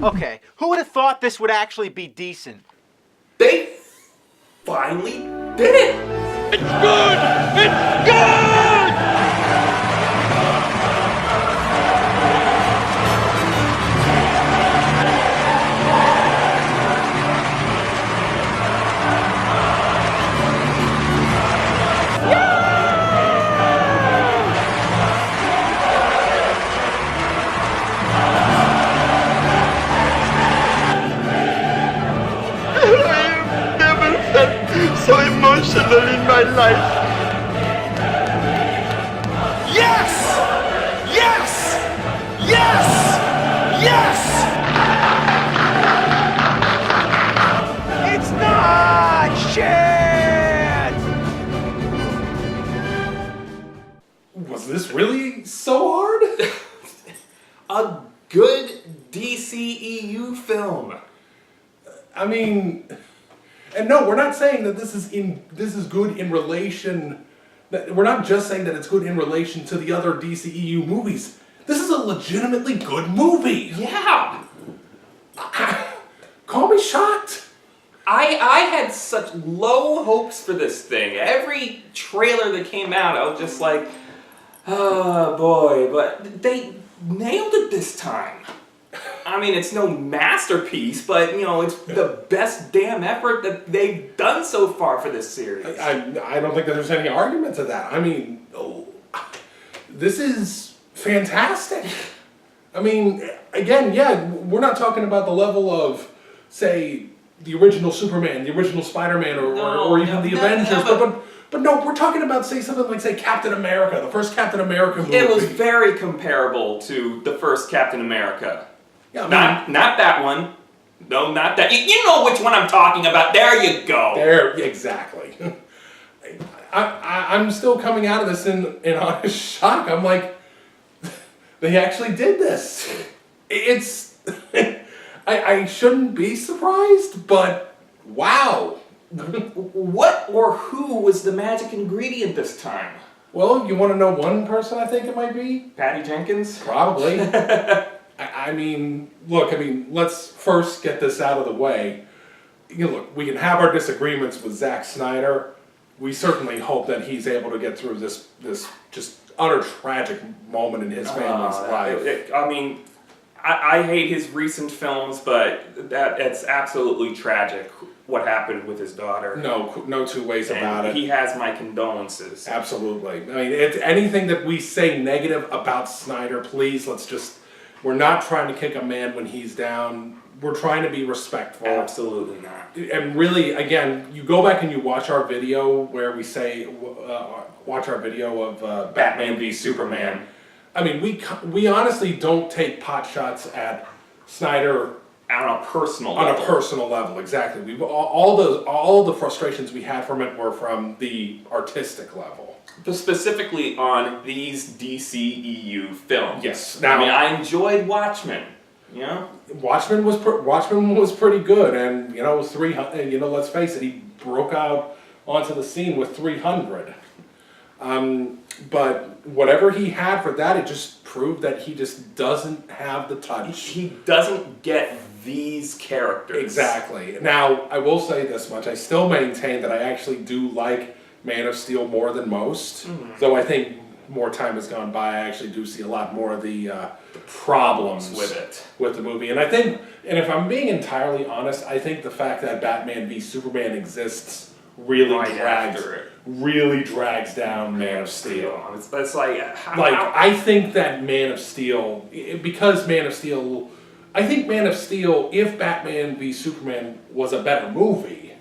Okay, who would have thought this would actually be decent? They finally did it! It's good! It's good! I have never felt so emotional in my life. Yes! Yes! Yes! Yes! It's not shit! Was this really so hard? A good DCEU film. I mean, and no, we're not saying that this is good in relation. We're not just saying that it's good in relation to the other DCEU movies. This is a legitimately good movie. Yeah! Call me shocked. I had such low hopes for this thing. Every trailer that came out, I was just like, oh boy, but they nailed it this time. I mean, it's no masterpiece, but, you know, it's the best damn effort that they've done so far for this series. I don't think that there's any argument to that. I mean, this is fantastic. I mean, again, yeah, we're not talking about the level of, say, the original Superman, the original Spider-Man, or even the Avengers, but no, we're talking about, say, something like, say, Captain America, the first Captain America movie. It was very comparable to the first Captain America. Yeah, I mean, Not that one. No, not that. You know which one I'm talking about. There you go. There, exactly. I'm still coming out of this in honest shock. I'm like, they actually did this. It's, I shouldn't be surprised, but wow. What or who was the magic ingredient this time? Well, you want to know one person I think it might be? Patty Jenkins? Probably. I mean, look, let's first get this out of the way. You know, look, we can have our disagreements with Zack Snyder. We certainly hope that he's able to get through this just utter tragic moment in his family's life. I hate his recent films, but it's absolutely tragic what happened with his daughter. No two ways about it. He has my condolences. Absolutely. I mean, it's anything that we say negative about Snyder, please, we're not trying to kick a man when he's down. We're trying to be respectful. Absolutely not. And really, again, you go back and you watch our video where we say, watch our video of Batman v Superman. I mean, we honestly don't take pot shots at Snyder On a personal level, exactly. We've all the frustrations we had from it were from the artistic level. Specifically on these DCEU films. Yes. Now, I enjoyed Watchmen. You know, Watchmen was pretty good, and it was 300. Let's face it, he broke out onto the scene with 300. But whatever he had for that, it just proved that he just doesn't have the touch. He doesn't get these characters. Exactly. Now, I will say this much: I still maintain that I actually do like Man of Steel more than most. Though I think more time has gone by, I actually do see a lot more of the problems with the movie. And I think, and if I'm being entirely honest, I think the fact that Batman v Superman exists really drags down Man of Steel. It's like I think that Man of Steel, because Man of Steel, I think Man of Steel, if Batman v Superman was a better movie,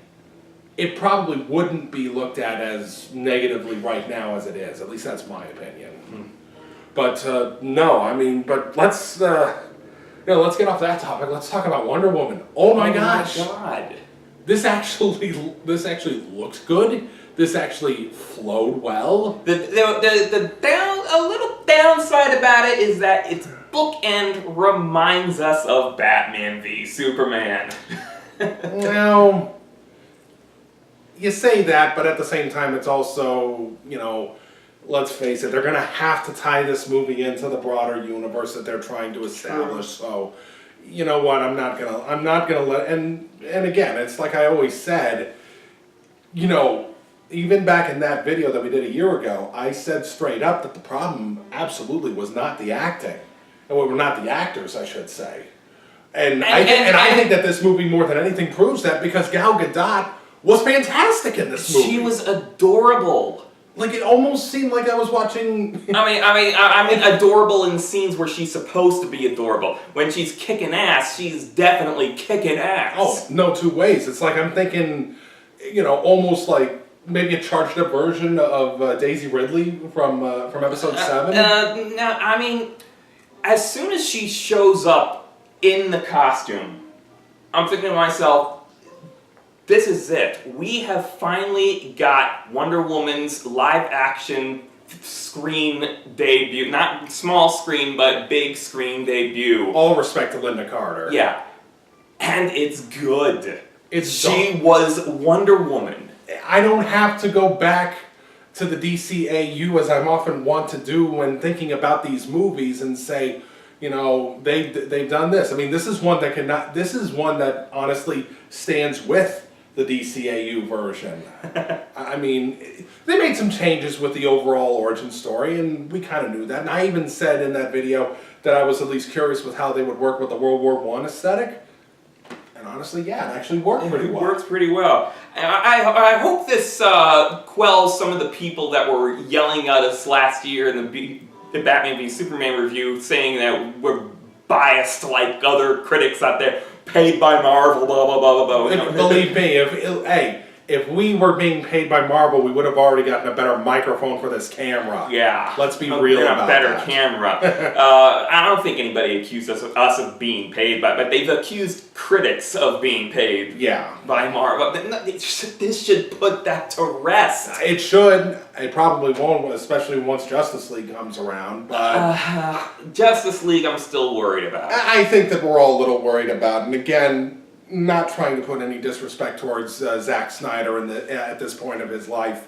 it probably wouldn't be looked at as negatively right now as it is. At least that's my opinion. But but let's get off that topic. Let's talk about Wonder Woman. Oh my gosh! My God. This actually looked good. This actually flowed well. The little downside about it is that its bookend reminds us of Batman v Superman. Now, you say that, but at the same time, it's also, let's face it, they're going to have to tie this movie into the broader universe that they're trying to establish. So, you know what, I'm not gonna let, and again, it's like I always said, you know, even back in that video that we did a year ago, I said straight up that the problem absolutely was not the acting, and we were not the actors, I should say. And I think that this movie more than anything proves that, because Gal Gadot was fantastic in this movie. She was adorable. Like, it almost seemed like I was watching. I mean, adorable in scenes where she's supposed to be adorable. When she's kicking ass, she's definitely kicking ass. Oh, no two ways. It's like I'm thinking, you know, almost like maybe a charged up version of Daisy Ridley from episode 7. No, I mean, as soon as she shows up in the costume, I'm thinking to myself, this is it. We have finally got Wonder Woman's live action screen debut. Not small screen, but big screen debut. All respect to Linda Carter. Yeah. And it's good. She was Wonder Woman. I don't have to go back to the DCAU as I'm often want to do when thinking about these movies and say, you know, they've done this. I mean, this is one that this is one that honestly stands with the DCAU version. I mean, they made some changes with the overall origin story, and we kind of knew that. And I even said in that video that I was at least curious with how they would work with the World War I aesthetic. And honestly, yeah, it actually worked pretty well. It works pretty well. And I hope this quells some of the people that were yelling at us last year in the Batman v Superman review, saying that we're biased like other critics out there, paid by Marvel, blah blah blah blah blah. Believe me, if we were being paid by Marvel, we would have already gotten a better microphone for this camera. Yeah. Let's be real about that. A better camera. I don't think anybody accused us of being paid by, but they've accused critics of being paid by Marvel. This should put that to rest. It should. It probably won't, especially once Justice League comes around. But Justice League, I'm still worried about. I think that we're all a little worried about. And again, not trying to put any disrespect towards Zack Snyder at this point of his life.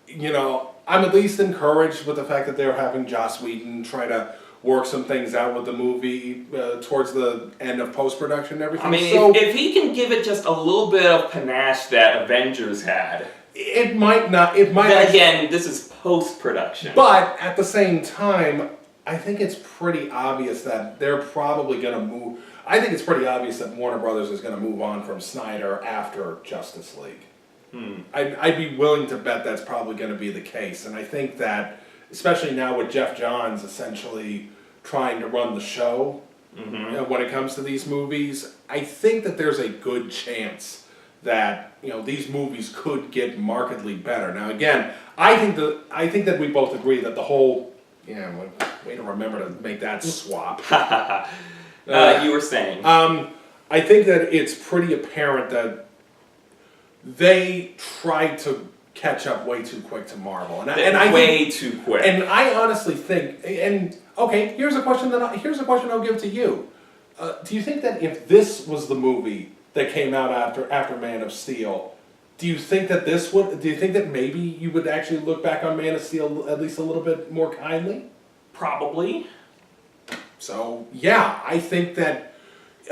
You know, I'm at least encouraged with the fact that they're having Joss Whedon try to work some things out with the movie towards the end of post-production and everything. I mean, if he can give it just a little bit of panache that Avengers had. It might not. It might. Then again, this is post-production. But at the same time, I think it's pretty obvious that they're probably going to move. I think it's pretty obvious that Warner Brothers is going to move on from Snyder after Justice League. I'd be willing to bet that's probably going to be the case. And I think that, especially now with Jeff Johns essentially trying to run the show when it comes to these movies, I think that there's a good chance that, you know, these movies could get markedly better. Now, again, I think that we both agree that the whole, way to remember to make that swap. You were saying. I think that it's pretty apparent that they tried to catch up way too quick to Marvel, too quick. And I honestly think, and okay, here's a question I'll give to you. Do you think that if this was the movie that came out after Man of Steel, do you think that maybe you would actually look back on Man of Steel at least a little bit more kindly? Probably. So, yeah, I think that,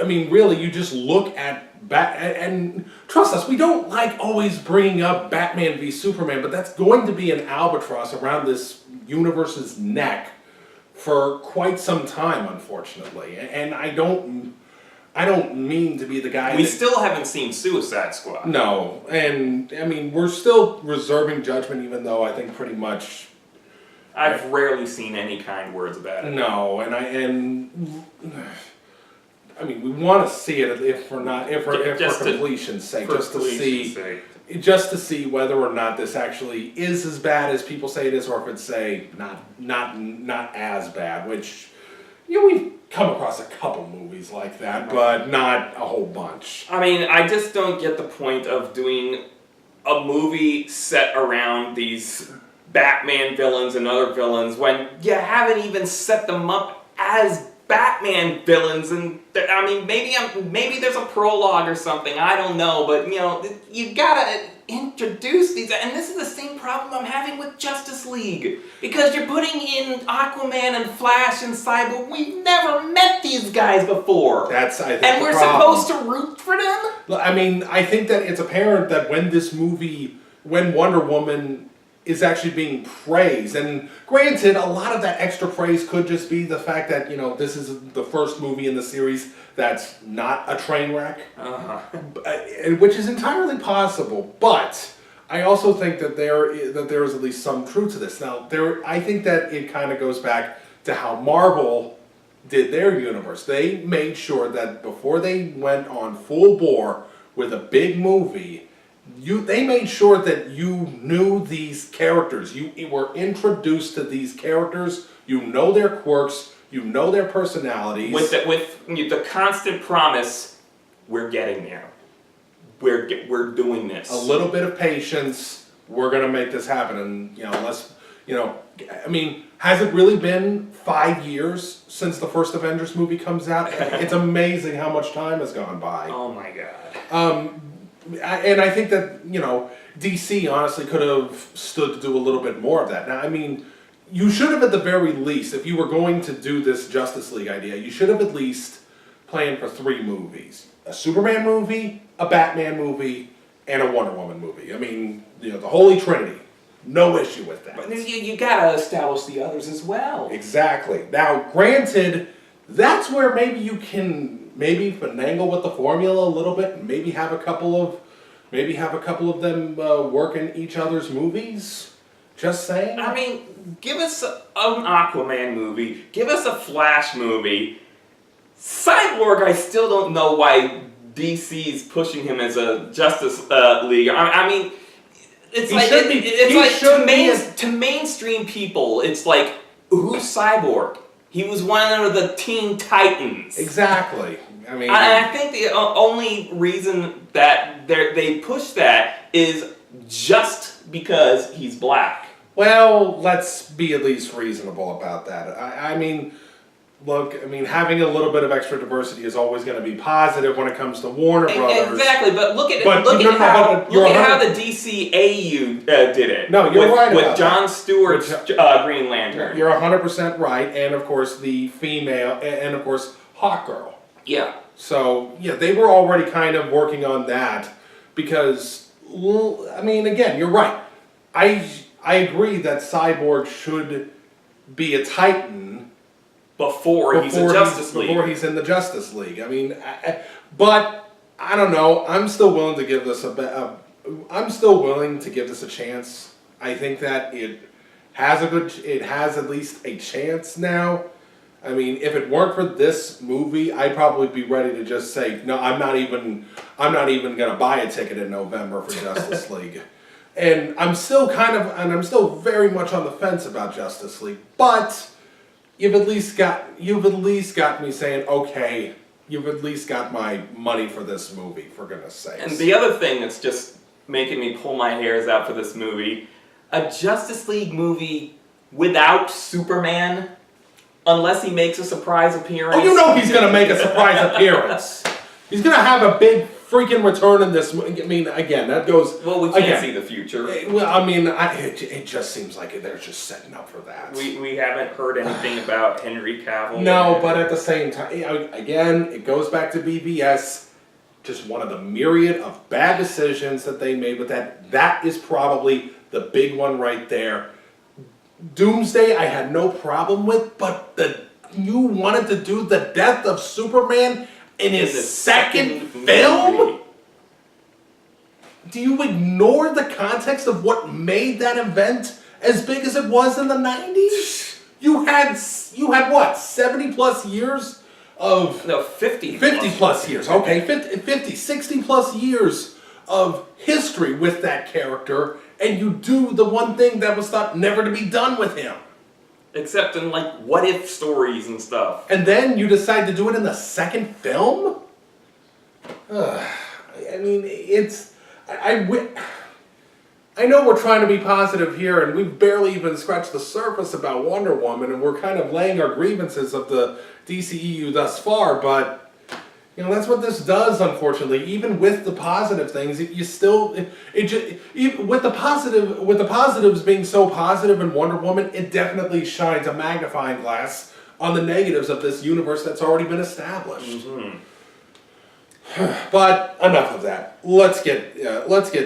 I mean, really, you just look at and trust us, we don't like always bringing up Batman v Superman, but that's going to be an albatross around this universe's neck for quite some time, unfortunately. And I don't mean to be the guy We still haven't seen Suicide Squad. No, and, I mean, we're still reserving judgment, even though I think pretty much I've rarely seen any kind words about it. No, I mean, we want to see it if for completion's sake, just to see whether or not this actually is as bad as people say it is, or if it's not as bad. Which, we've come across a couple movies like that, but not a whole bunch. I mean, I just don't get the point of doing a movie set around these Batman villains and other villains when you haven't even set them up as Batman villains. And I mean, maybe there's a prologue or something, I don't know, but you gotta, introduce these, and this is the same problem I'm having with Justice League. Because you're putting in Aquaman and Flash and Cyborg. We've never met these guys before. That's, I think, and the we're problem. supposed to root for them? I mean, I think that it's apparent that when Wonder Woman is actually being praised, and granted, a lot of that extra praise could just be the fact that, this is the first movie in the series that's not a train wreck, which is entirely possible, but I also think that there is at least some truth to this. Now, I think that it kind of goes back to how Marvel did their universe. They made sure that before they went on full bore with a big movie, they made sure that you knew these characters. You were introduced to these characters. You know their quirks. You know their personalities. With the constant promise, we're getting there. We're doing this. A little bit of patience. We're gonna make this happen, and I mean, has it really been 5 years since the first Avengers movie comes out? It's amazing how much time has gone by. Oh my god. And I think that, DC honestly could have stood to do a little bit more of that. Now, I mean, you should have at the very least, if you were going to do this Justice League idea, you should have at least planned for 3 movies. A Superman movie, a Batman movie, and a Wonder Woman movie. I mean, the Holy Trinity. No issue with that. But you gotta establish the others as well. Exactly. Now, granted, that's where maybe you can finagle with the formula a little bit, and maybe have a couple of them work in each other's movies. Just saying. I mean, give us an Aquaman movie, give us a Flash movie. Cyborg, I still don't know why DC's pushing him as a Justice League. I mean, to mainstream people, it's like, who's Cyborg? He was one of the Teen Titans. Exactly. I mean, I think the only reason that they push that is just because he's black. Well, let's be at least reasonable about that. I mean, look, having a little bit of extra diversity is always going to be positive when it comes to Warner Brothers. Exactly, but look at how the DCAU did it. No, you're right with about Jon that. Stewart's Green Lantern. You're 100% right, and of course the female, and of course Hawkgirl. Yeah. So yeah, they were already kind of working on that because, again, you're right. I agree that Cyborg should be a Titan before he's in Justice League. Before he's in the Justice League. I mean, but I don't know. I'm still willing to give this a chance. I think that it has at least a chance now. I mean, if it weren't for this movie, I'd probably be ready to just say, no, I'm not even gonna buy a ticket in November for Justice League. And I'm still very much on the fence about Justice League, but you've at least got me saying, okay, you've at least got my money for this movie, for goodness sakes. And the other thing that's just making me pull my hairs out for this movie, a Justice League movie without Superman, unless he makes a surprise appearance. Oh, you know he's going to make a surprise appearance. He's going to have a big freaking return in this movie. I mean, again, that goes... Well, we can't see the future. Well, I mean, it just seems like they're just setting up for that. We haven't heard anything about Henry Cavill. No, but at the same time, again, it goes back to BVS. Just one of the myriad of bad decisions that they made with that. That is probably the big one right there. Doomsday, I had no problem with, but you wanted to do the death of Superman in his second film? Do you ignore the context of what made that event as big as it was in the 90s? You had what, 70 plus years of... No, 50. 50 plus years, okay, 50, 60 plus years of history with that character, and you do the one thing that was thought never to be done with him. Except in, like, what-if stories and stuff. And then you decide to do it in the second film? I mean, it's... I know we're trying to be positive here, and we've barely even scratched the surface about Wonder Woman, and we're kind of laying our grievances of the DCEU thus far, but You know, that's what this does, unfortunately. Even with the positive things, you still even with the positives being so positive in Wonder Woman, it definitely shines a magnifying glass on the negatives of this universe that's already been established. But enough of that. Let's get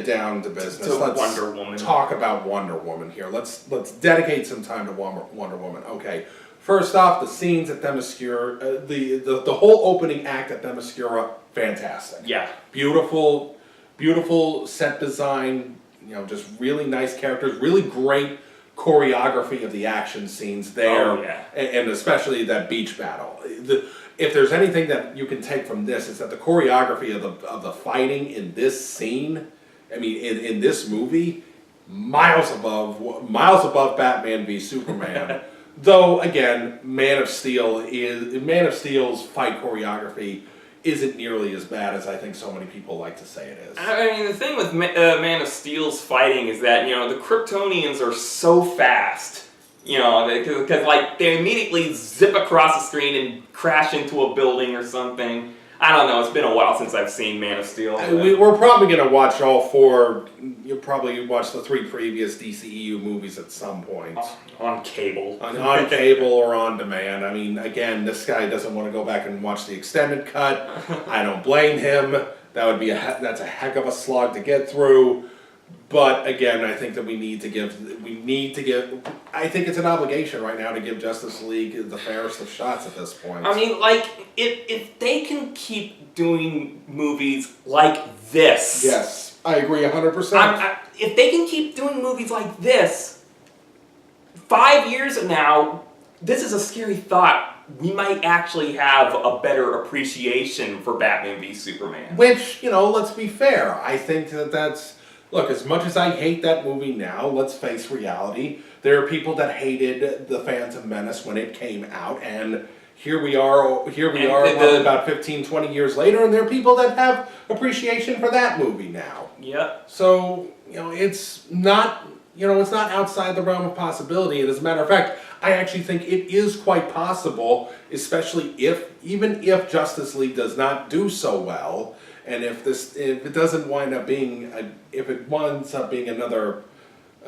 down to business. Let's Wonder Woman. talk about Wonder Woman here. Let's dedicate some time to Wonder Woman. Okay. First off, the scenes at Themyscira, the whole opening act at Themyscira, fantastic. Yeah. Beautiful set design. You know, just really nice characters. Really great choreography of the action scenes there. Oh, yeah. And especially that beach battle. If there's anything that you can take from this, it's that the choreography of the fighting in this scene, I mean, in this movie, miles above Batman v Superman. Though again, Man of Steel's fight choreography isn't nearly as bad as I think so many people like to say it is. I mean, the thing with Man of Steel's fighting is that, you know, the Kryptonians are so fast. You know, because like they immediately zip across the screen and crash into a building or something. I don't know. It's been a while since I've seen Man of Steel. We're probably going to watch all four. You'll probably watch the 3 previous DCEU movies at some point. On cable. On cable or on demand. I mean, again, this guy doesn't want to go back and watch the extended cut. I don't blame him. That's a heck of a slog to get through. But again, I think that we need to give. I think it's an obligation right now to give Justice League the fairest of shots at this point. I mean, like, if they can keep doing movies like this. Yes, I agree 100%. If they can keep doing movies like this, 5 years from now, this is a scary thought. We might actually have a better appreciation for Batman v Superman. Which, you know, let's be fair. I think that's. Look, as much as I hate that movie now, let's face reality. There are people that hated The Phantom Menace when it came out, and here we are about 15, 20 years later, and there are people that have appreciation for that movie now. Yep. So, you know, it's not outside the realm of possibility, and as a matter of fact, I actually think it is quite possible, especially even if Justice League does not do so well. And if it doesn't wind up being, if it winds up being another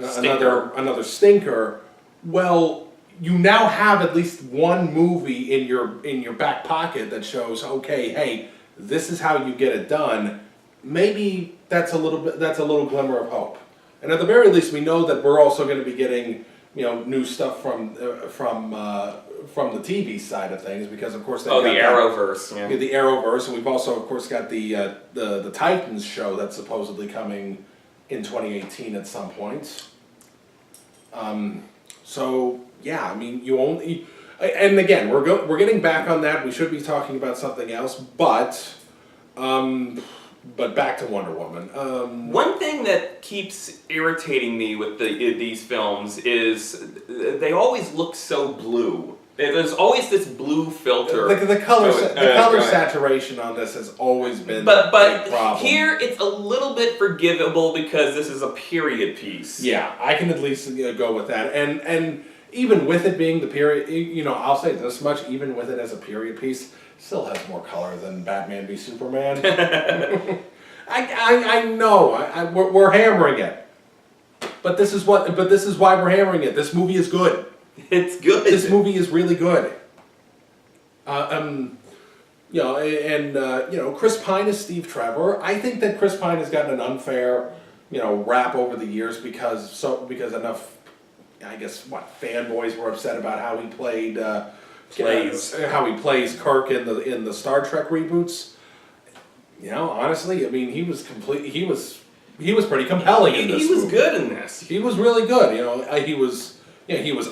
stinker, well, you now have at least one movie in your back pocket that shows, okay, hey, this is how you get it done. Maybe that's a little glimmer of hope. And at the very least, we know that we're also going to be getting, you know, new stuff from the TV side of things, because of course the Arrowverse, yeah. The Arrowverse, and we've also of course got the Titans show that's supposedly coming in 2018 at some point. So yeah, I mean, and again, we're getting back on that. We should be talking about something else, but back to Wonder Woman. One thing that keeps irritating me with these films is they always look so blue. There's always this blue filter. The color saturation on this has always been a big problem. Here it's a little bit forgivable because this is a period piece. Yeah, I can at least go with that. And even with it being the period, you know, I'll say this much, even with it as a period piece, still has more color than Batman v Superman. I know, we're hammering it. But this is why we're hammering it. This movie is good. It's good. This movie is really good. You know, and you know, Chris Pine is Steve Trevor. I think that Chris Pine has gotten an unfair, you know, rap over the years because enough, I guess, fanboys were upset about how he plays Kirk in the Star Trek reboots. You know, honestly, I mean, he was pretty compelling in this. He was movie. Good in this. He was really good. You know, he was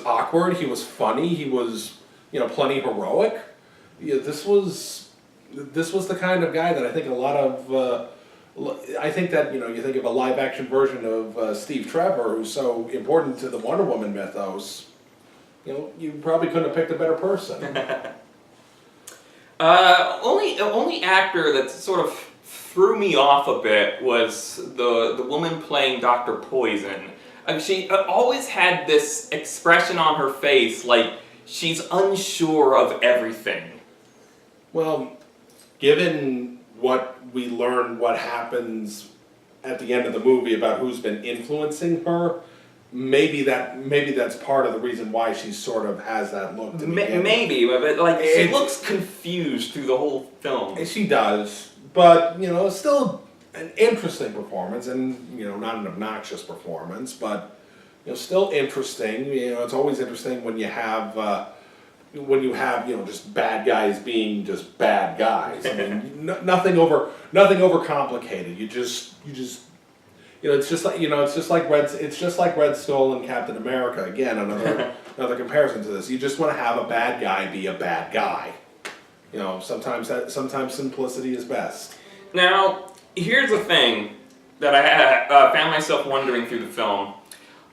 awkward. He was funny. He was, you know, plenty heroic. Yeah, this was the kind of guy that I think I think that, you know, you think of a live action version of Steve Trevor, who's so important to the Wonder Woman mythos. You know, you probably couldn't have picked a better person. Only actor that sort of threw me off a bit was the woman playing Dr. Poison. She always had this expression on her face like she's unsure of everything. Well, given what we learn, what happens at the end of the movie about who's been influencing her, maybe that's part of the reason why she sort of has that look. To begin with. Maybe, but like she It's- looks confused through the whole film. She does, but it's still an interesting performance, and not an obnoxious performance, but still interesting. It's always interesting when you have just bad guys being just bad guys. I mean, nothing over complicated. You just it's just like Red Skull and Captain America. Again, another comparison to this. You just want to have a bad guy be a bad guy. Sometimes simplicity is best. Now, here's the thing that I found myself wondering through the film.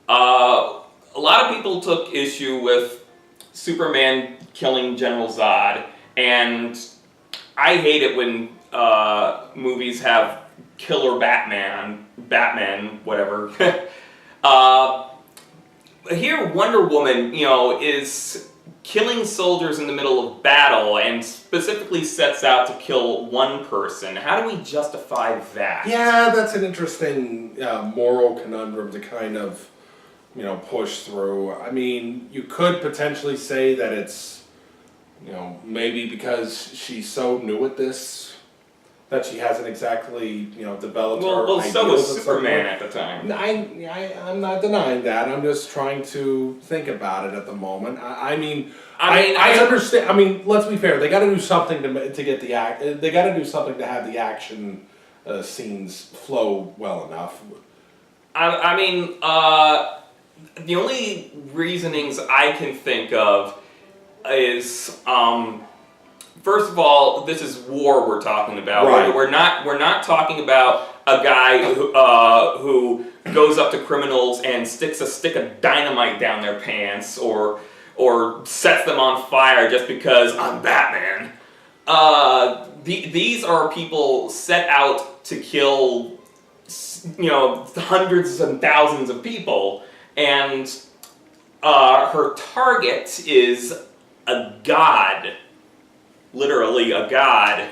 A lot of people took issue with Superman killing General Zod, and I hate it when movies have killer Batman, whatever. Here, Wonder Woman, is killing soldiers in the middle of battle and specifically sets out to kill one person. How do we justify that? Yeah, that's an interesting moral conundrum to kind of, push through. I mean, you could potentially say that it's, maybe because she's so new at this that she hasn't exactly, developed her Well, so was ideals at some Superman point. at the time. I'm not denying that. I'm just trying to think about it at the moment. I understand. I mean, let's be fair. They got to do something to get the act. They got to do something to have the action scenes flow well enough. The only reasonings I can think of is, first of all, this is war we're talking about. Right. We're not talking about a guy who goes up to criminals and sticks a stick of dynamite down their pants or sets them on fire just because I'm Batman. These are people set out to kill, hundreds and thousands of people, and her target is a god. Literally a god.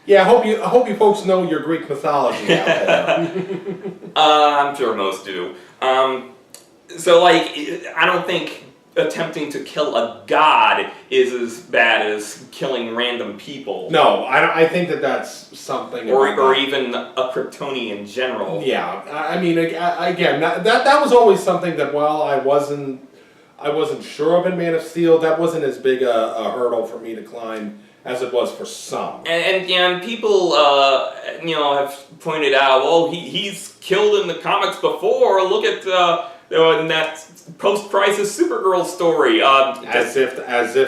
Yeah, I hope you folks know your Greek mythology out there. I'm sure most do. So, I don't think attempting to kill a god is as bad as killing random people. No, I think that's something. Or even a Kryptonian in general. Yeah, I mean, again, that was always something that while I wasn't sure of in Man of Steel, that wasn't as big a hurdle for me to climb as it was for some. And people, have pointed out, well, he's killed in the comics before. Look at in that post-crisis Supergirl story. As if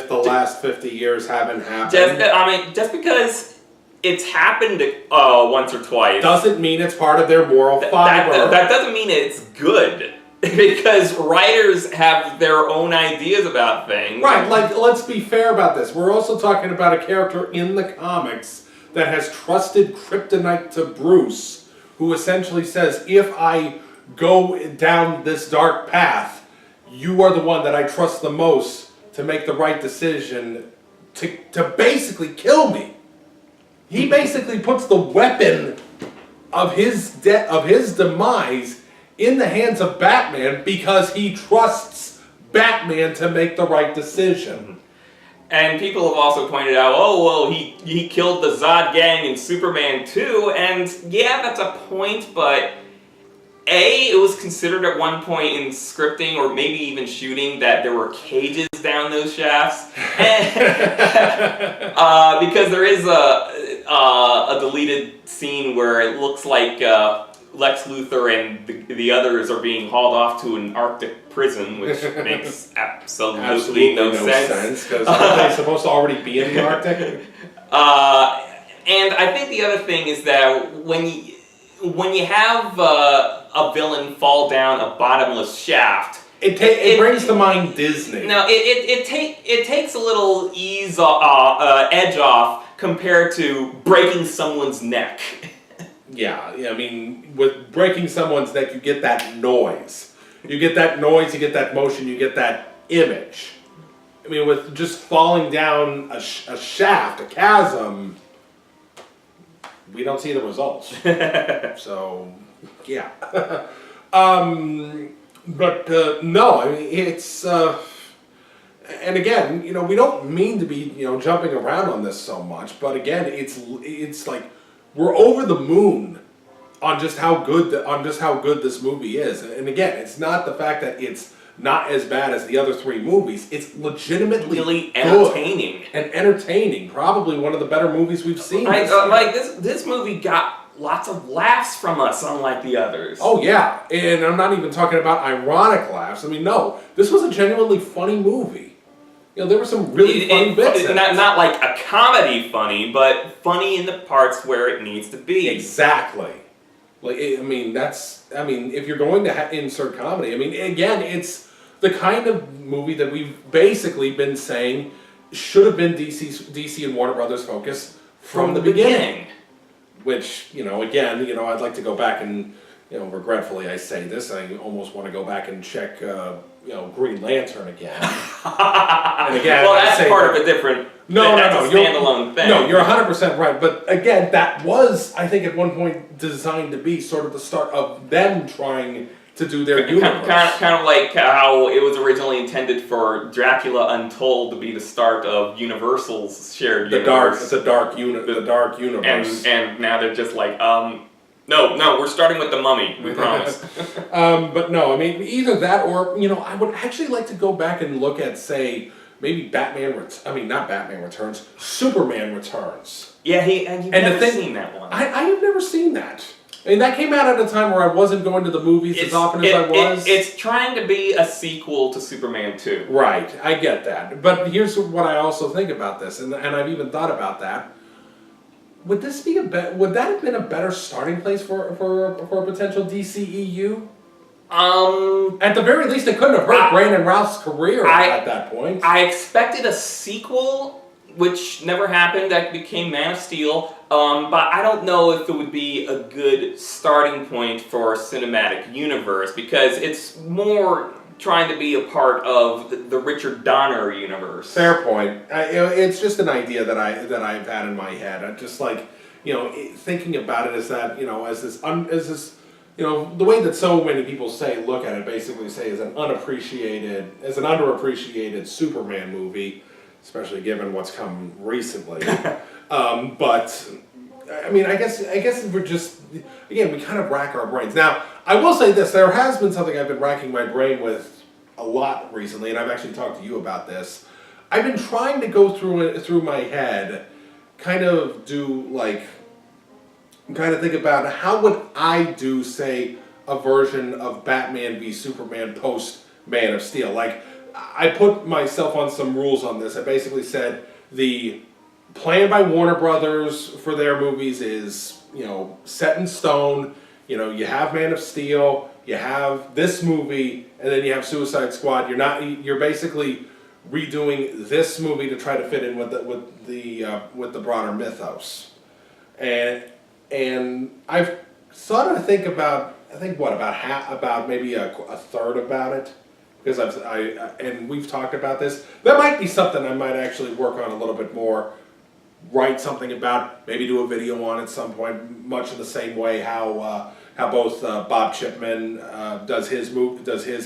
the last 50 years haven't happened. Just because it's happened once or twice doesn't mean it's part of their moral fiber. That doesn't mean it's good. Because writers have their own ideas about things. Right, let's be fair about this. We're also talking about a character in the comics that has trusted kryptonite to Bruce, who essentially says, if I go down this dark path, you are the one that I trust the most to make the right decision to basically kill me. He basically puts the weapon of his demise in the hands of Batman because he trusts Batman to make the right decision. And people have also pointed out, oh, well, he killed the Zod gang in Superman 2, and yeah, that's a point, but it was considered at one point in scripting, or maybe even shooting, that there were cages down those shafts. Because there is a deleted scene where it looks like Lex Luthor and the others are being hauled off to an Arctic prison, which makes absolutely no sense. Because aren't they supposed to already be in the Arctic? And I think the other thing is that when you have a villain fall down a bottomless shaft, it brings to mind Disney. No, it takes a little edge off compared to breaking someone's neck. Yeah, I mean, with breaking someone's neck, you get that noise. You get that noise, you get that motion, you get that image. I mean, with just falling down a shaft, a chasm, we don't see the results. So, yeah. No, I mean, it's, and again, you know, we don't mean to be, you know, jumping around on this so much, but again, it's like, we're over the moon on just how good this movie is. And again, it's not the fact that it's not as bad as the other three movies. It's legitimately really good entertaining. and entertaining. Probably one of the better movies we've seen. This movie got lots of laughs from us, unlike the others. Oh yeah, and I'm not even talking about ironic laughs. I mean, no, this was a genuinely funny movie. You know, there were some really funny bits. Not like a comedy funny, but funny in the parts where it needs to be. Exactly. Like, if you're going to insert comedy, I mean, again, it's the kind of movie that we've basically been saying should have been DC and Warner Brothers' focus from the beginning. Which, you know, again, you know, I'd like to go back and, you know, regretfully I say this, I almost want to go back and check, you know, Green Lantern again. And again, well, that's part of a different. That's a standalone thing. No, you're 100% right. But again, that was, I think, at one point designed to be sort of the start of them trying to do their universe. Kind of like how it was originally intended for Dracula Untold to be the start of Universal's shared universe. The dark universe. And now they're just like, no, we're starting with the Mummy, we promise. But no, I mean, either that or, you know, I would actually like to go back and look at, say, maybe not Batman Returns, Superman Returns. Yeah, you've never seen that one. I have never seen that. I mean, that came out at a time where I wasn't going to the movies as often as I was. It's trying to be a sequel to Superman 2. Right, I get that. But here's what I also think about this, and I've even thought about that. Would that have been a better starting place for a potential DCEU? At the very least, it couldn't have hurt Brandon Routh's career at that point. I expected a sequel, which never happened. That became Man of Steel. But I don't know if it would be a good starting point for a cinematic universe, because it's more trying to be a part of the Richard Donner universe. Fair point. It's just an idea that I've had in my head. I just like, you know, thinking about it as that, you know, as this, you know, the way that so many people look at it, basically say as an underappreciated Superman movie, especially given what's come recently. But I mean, I guess we're just, again, we kind of rack our brains. Now, I will say this, there has been something I've been racking my brain with a lot recently, and I've actually talked to you about this. I've been trying to go through my head, kind of think about how would I do, say, a version of Batman v Superman post Man of Steel. Like, I put myself on some rules on this. I basically said the plan by Warner Brothers for their movies is, you know, set in stone. You know, you have Man of Steel, you have this movie, and then you have Suicide Squad. You're basically redoing this movie to try to fit in with the broader mythos. And I've started to think about maybe a third about it, because and we've talked about this. That might be something I might actually work on a little bit more. Write something about, maybe do a video on at some point, much in the same way how both Bob Chipman does his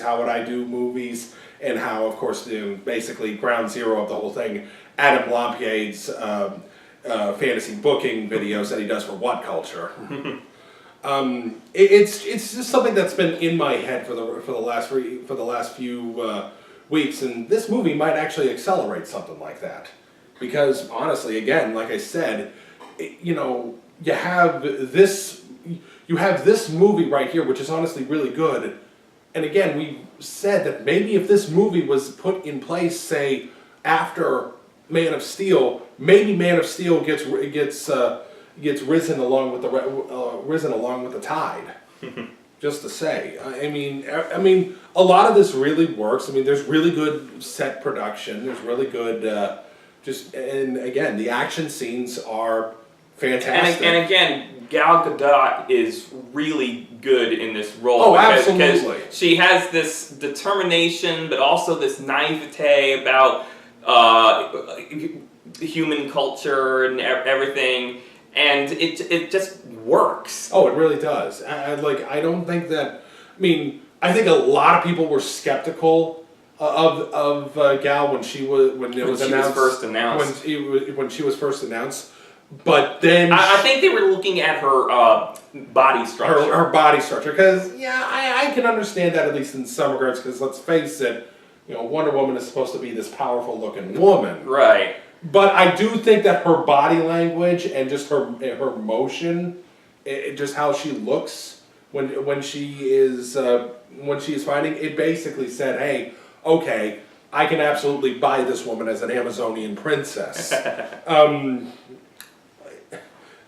How Would I Do movies, and how, of course, basically ground zero of the whole thing, Adam Lampier's fantasy booking videos that he does for What Culture. It's just something that's been in my head for the last few weeks, and this movie might actually accelerate something like that. Because honestly, again, like I said, you know, you have this movie right here, which is honestly really good. And again, we said that maybe if this movie was put in place, say, after Man of Steel, maybe Man of Steel gets risen along with the tide. Just to say, I mean, a lot of this really works. I mean, there's really good set production. There's really good. And again, the action scenes are fantastic. And again, Gal Gadot is really good in this role. Oh, absolutely. Because she has this determination, but also this naivete about human culture and everything. and it just works. Oh, it really does. I don't think that. I mean, I think a lot of people were skeptical of Gal when she was first announced. when she was first announced. But then I think they were looking at her body structure. her body structure, because I can understand that, at least in some regards. Because let's face it, Wonder Woman is supposed to be this powerful looking woman, Right. But I do think that her body language and just her motion, just how she looks when she is fighting, it basically said, hey, okay, I can absolutely buy this woman as an Amazonian princess.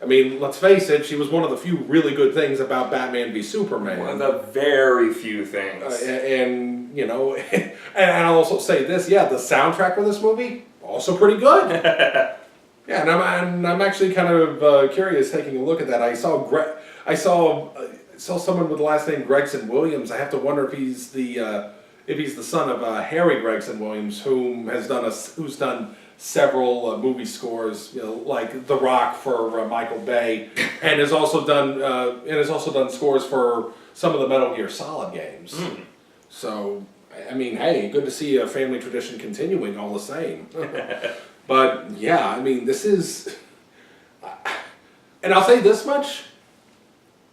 I mean, let's face it, she was one of the few really good things about Batman v Superman. One of the very few things. And I'll also say this, the soundtrack for this movie, also pretty good. And I'm actually kind of curious taking a look at that. I saw someone with the last name Gregson Williams. I have to wonder if he's the son of Harry Gregson Williams, who's done several movie scores, like The Rock for Michael Bay, and has also done scores for some of the Metal Gear Solid games. So, I mean, hey, good to see a family tradition continuing all the same. But yeah, I mean, this is, and I'll say this much: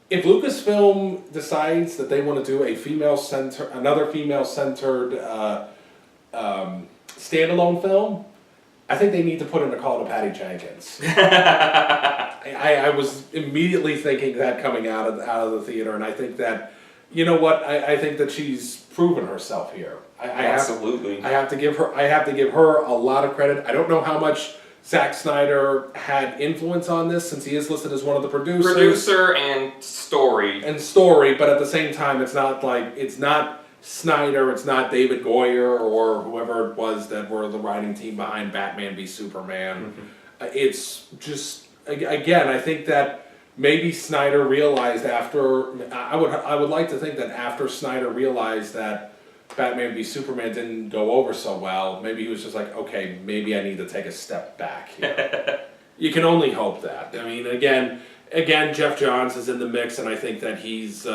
if Lucasfilm decides that they want to do another female-centered standalone film, I think they need to put in a call to Patty Jenkins. I was immediately thinking that coming out of the theater, and I think that, I think that she's proven herself here. Absolutely. I have to give her a lot of credit. I don't know how much Zack Snyder had influence on this, since he is listed as one of the producers. Producer and story. But at the same time, it's not Snyder, it's not David Goyer or whoever it was that were the writing team behind Batman v Superman. It's just, again, I think that maybe Snyder realized I would like to think that after Snyder realized that Batman v Superman didn't go over so well, maybe he was just like, okay, maybe I need to take a step back here. You can only hope that. I mean, again, Jeff Johns is in the mix, and I think that he's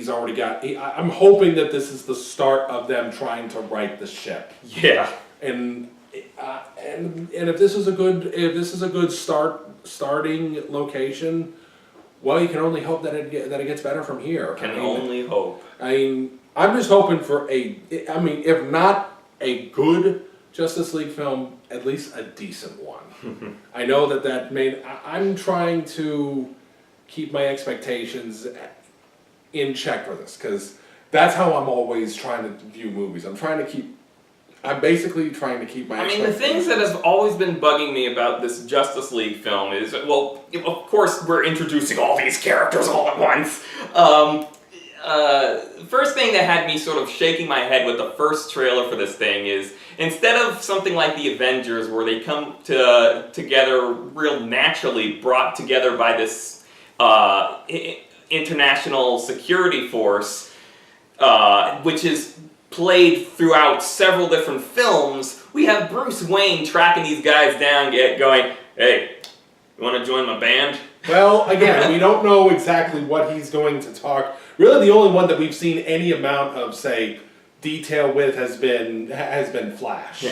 already got. I'm hoping that this is the start of them trying to right the ship. Yeah. And if this is a good starting location, well, you can only hope that it gets better from here. Only hope. I mean, I'm just hoping for if not a good Justice League film, at least a decent one. I know I'm trying to keep my expectations in check for this, because that's how I'm always trying to view movies. I'm basically trying to keep my the things that have always been bugging me about this Justice League film is, well, of course we're introducing all these characters all at once. First thing that had me sort of shaking my head with the first trailer for this thing is, instead of something like the Avengers, where they come together real naturally, brought together by this international security force, which is played throughout several different films, we have Bruce Wayne tracking these guys down, going, hey, you want to join my band? Well, again, we don't know exactly what he's going to talk. Really, the only one that we've seen any amount of, say, detail with has been Flash.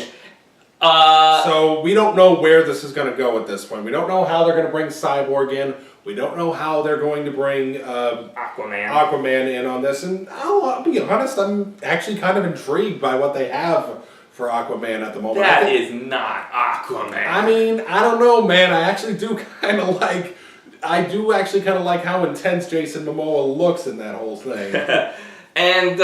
So we don't know where this is going to go at this point. We don't know how they're going to bring Cyborg in. We don't know how they're going to bring Aquaman in on this. And I'll be honest, I'm actually kind of intrigued by what they have for Aquaman at the moment. That is not Aquaman. I mean, I don't know, man. I actually do kind of like how intense Jason Momoa looks in that whole thing. And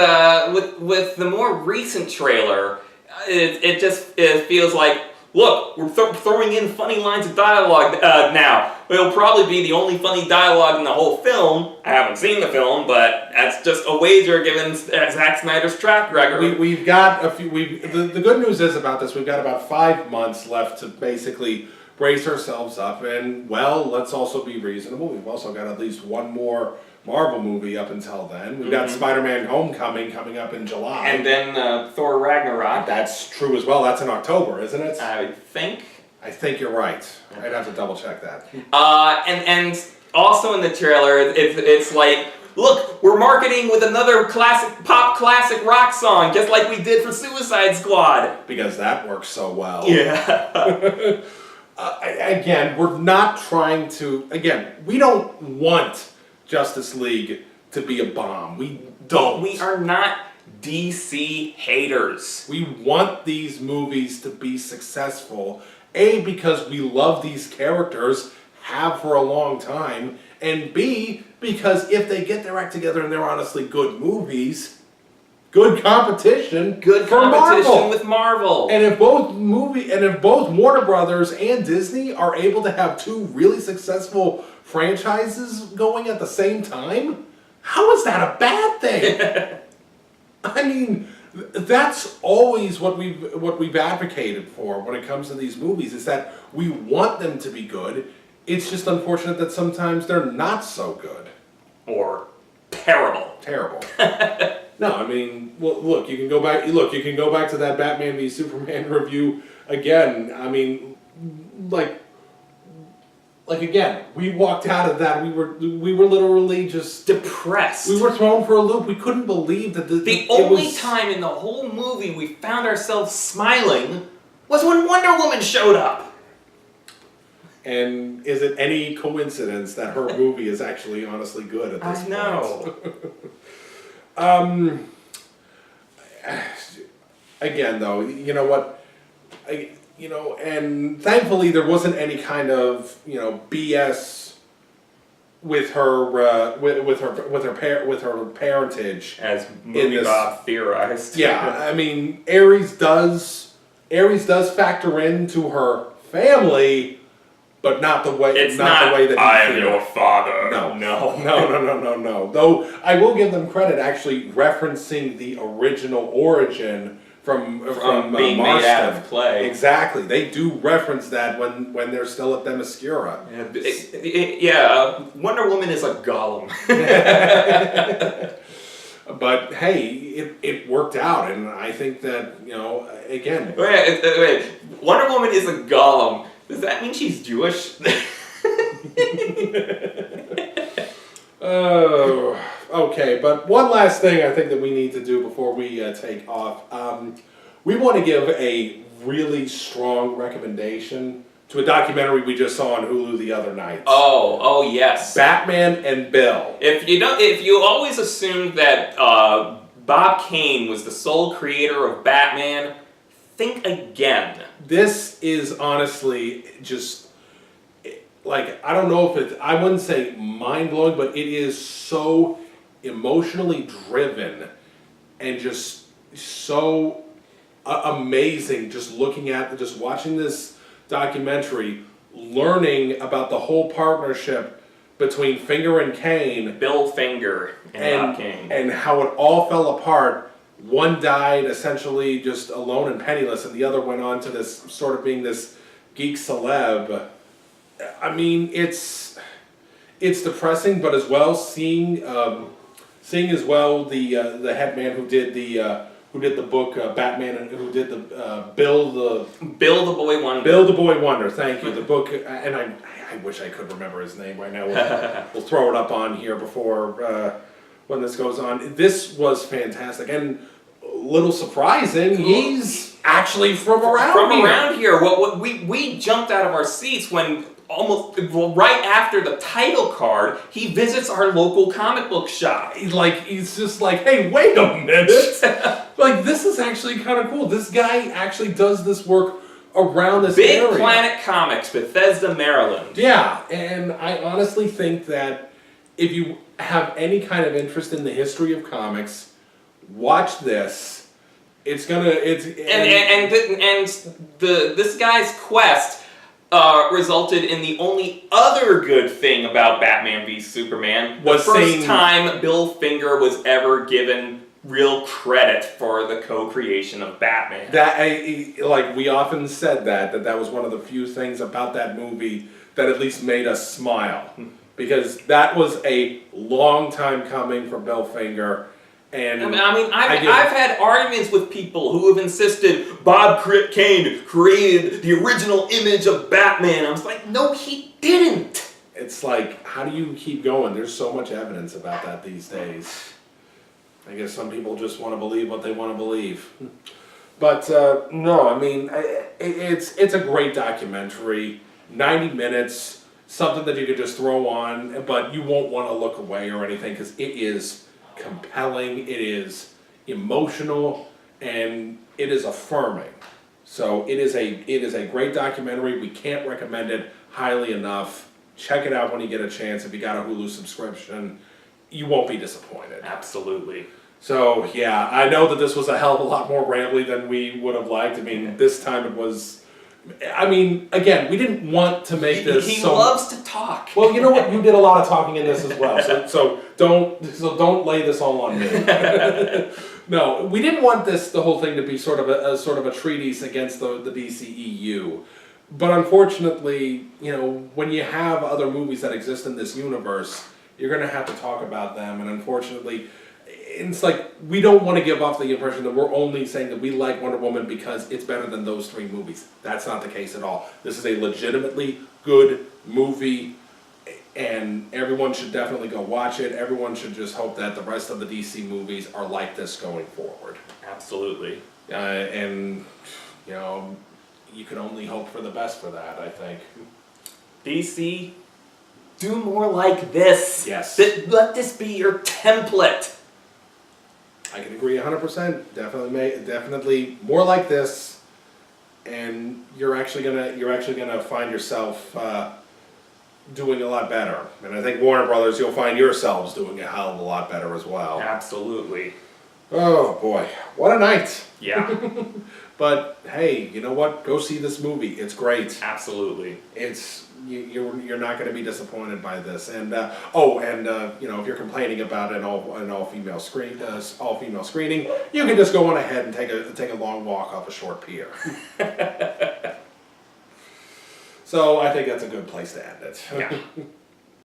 with the more recent trailer, it feels like, look, we're throwing in funny lines of dialogue now. It'll probably be the only funny dialogue in the whole film. I haven't seen the film, but that's just a wager given Zack Snyder's track record. We've got a few. The good news is about this, we've got about 5 months left to basically brace ourselves up, and well, let's also be reasonable. We've also got at least one more Marvel movie up until then. We've got Spider-Man Homecoming coming up in July. And then Thor Ragnarok. That's true as well. That's in October, isn't it? I would think. I think you're right. I'd have to double check that. And also in the trailer, it's like, look, we're marketing with another pop classic rock song, just like we did for Suicide Squad. Because that works so well. Yeah. Again, we're not trying to. Again, we don't want Justice League to be a bomb. We don't. We are not DC haters. We want these movies to be successful. A, because we love these characters, have for a long time, and B, because if they get their act together and they're honestly good movies, good competition, Good for competition Marvel. with Marvel. And if both Warner Brothers and Disney are able to have two really successful franchises going at the same time, how is that a bad thing? I mean, that's always what we've advocated for when it comes to these movies, is that we want them to be good. It's just unfortunate that sometimes they're not so good. Or terrible. Terrible. No, I mean, well, look, you can go back. Look, you can go back to that Batman v Superman review again. I mean, like again, we walked out of that. We were literally just Depressed. we were thrown for a loop. We couldn't believe that The only time in the whole movie we found ourselves smiling was when Wonder Woman showed up. And is it any coincidence that her movie is actually honestly good at this I point? know. Again, though, you know what? And thankfully there wasn't any kind of BS with her with her parentage. As In Movie this- Bob theorized. Yeah, I mean, Ares does factor into her family, but not the way. It's not the way that I he am feared. your father. No. No. Though I will give them credit, actually referencing the original origin from being made Marston. out of clay. Exactly, they do reference that when they're still at Themyscira. Wonder Woman is a golem. But hey, it worked out, and I think that again. Wait. Wonder Woman is a golem. Does that mean she's Jewish? Oh, okay. But one last thing I think that we need to do before we take off. We want to give a really strong recommendation to a documentary we just saw on Hulu the other night. Oh yes. Batman and Bill. If you always assumed that Bob Kane was the sole creator of Batman, think again. This is honestly just I don't know if I wouldn't say mind-blowing, but it is so emotionally driven and just so amazing just watching this documentary, learning about the whole partnership between Finger and Kane, Bill Finger and Bob Kane. and how it all fell apart. One died essentially just alone and penniless, and the other went on to this sort of being this geek celeb. I mean, it's depressing, but as well seeing as well the head man who did the book Batman, and who did the Bill the Boy Wonder. Bill the Boy Wonder. Thank you. The book, and I wish I could remember his name right now. We'll throw it up on here before when this goes on. This was fantastic and a little surprising. He's actually from around here. What we jumped out of our seats when right after the title card, he visits our local comic book shop. He's just like, hey, wait a minute. This is actually kind of cool. This guy actually does this work around this area. Big Planet Comics, Bethesda, Maryland. Yeah, and I honestly think that if you have any kind of interest in the history of comics, watch this. It's gonna this guy's quest resulted in the only other good thing about Batman v Superman. The first time Bill Finger was ever given real credit for the co-creation of Batman. We often said that was one of the few things about that movie that at least made us smile. Because that was a long time coming for Bill Finger. And I've get it. had arguments with people who have insisted Bob Kane created the original image of Batman. I was like, no, he didn't. It's like, how do you keep going? There's so much evidence about that these days. I guess some people just want to believe what they want to believe. But no, I mean, it's a great documentary. 90 minutes, something that you could just throw on, but you won't want to look away or anything because it is compelling, it is emotional, and it is affirming. So it is a great documentary. We can't recommend it highly enough. Check it out when you get a chance. If you got a Hulu subscription, you won't be disappointed. Absolutely. So yeah, I know that this was a hell of a lot more rambly than we would have liked. I mean, this time it was. I mean, again, we didn't want to make this. He loves to talk. Well, you know what? You did a lot of talking in this as well. So don't lay this all on me. No, we didn't want the whole thing to be sort of a treatise against the DCEU. But unfortunately, when you have other movies that exist in this universe, you're going to have to talk about them. And unfortunately, it's like we don't want to give off the impression that we're only saying that we like Wonder Woman because it's better than those 3 movies. That's not the case at all. This is a legitimately good movie, and everyone should definitely go watch it. Everyone should just hope that the rest of the DC movies are like this going forward. Absolutely. And you can only hope for the best for that, I think. DC, do more like this. Yes. Let this be your template. I can agree 100%. Definitely more like this, and you're actually gonna find yourself doing a lot better. And I think Warner Brothers, you'll find yourselves doing a hell of a lot better as well. Absolutely. Oh boy, what a night! Yeah. But hey, you know what? Go see this movie. It's great. Absolutely. You're not going to be disappointed by this. And if you're complaining about an all female screening, you can just go on ahead and take a long walk off a short pier. So I think that's a good place to end it. Yeah.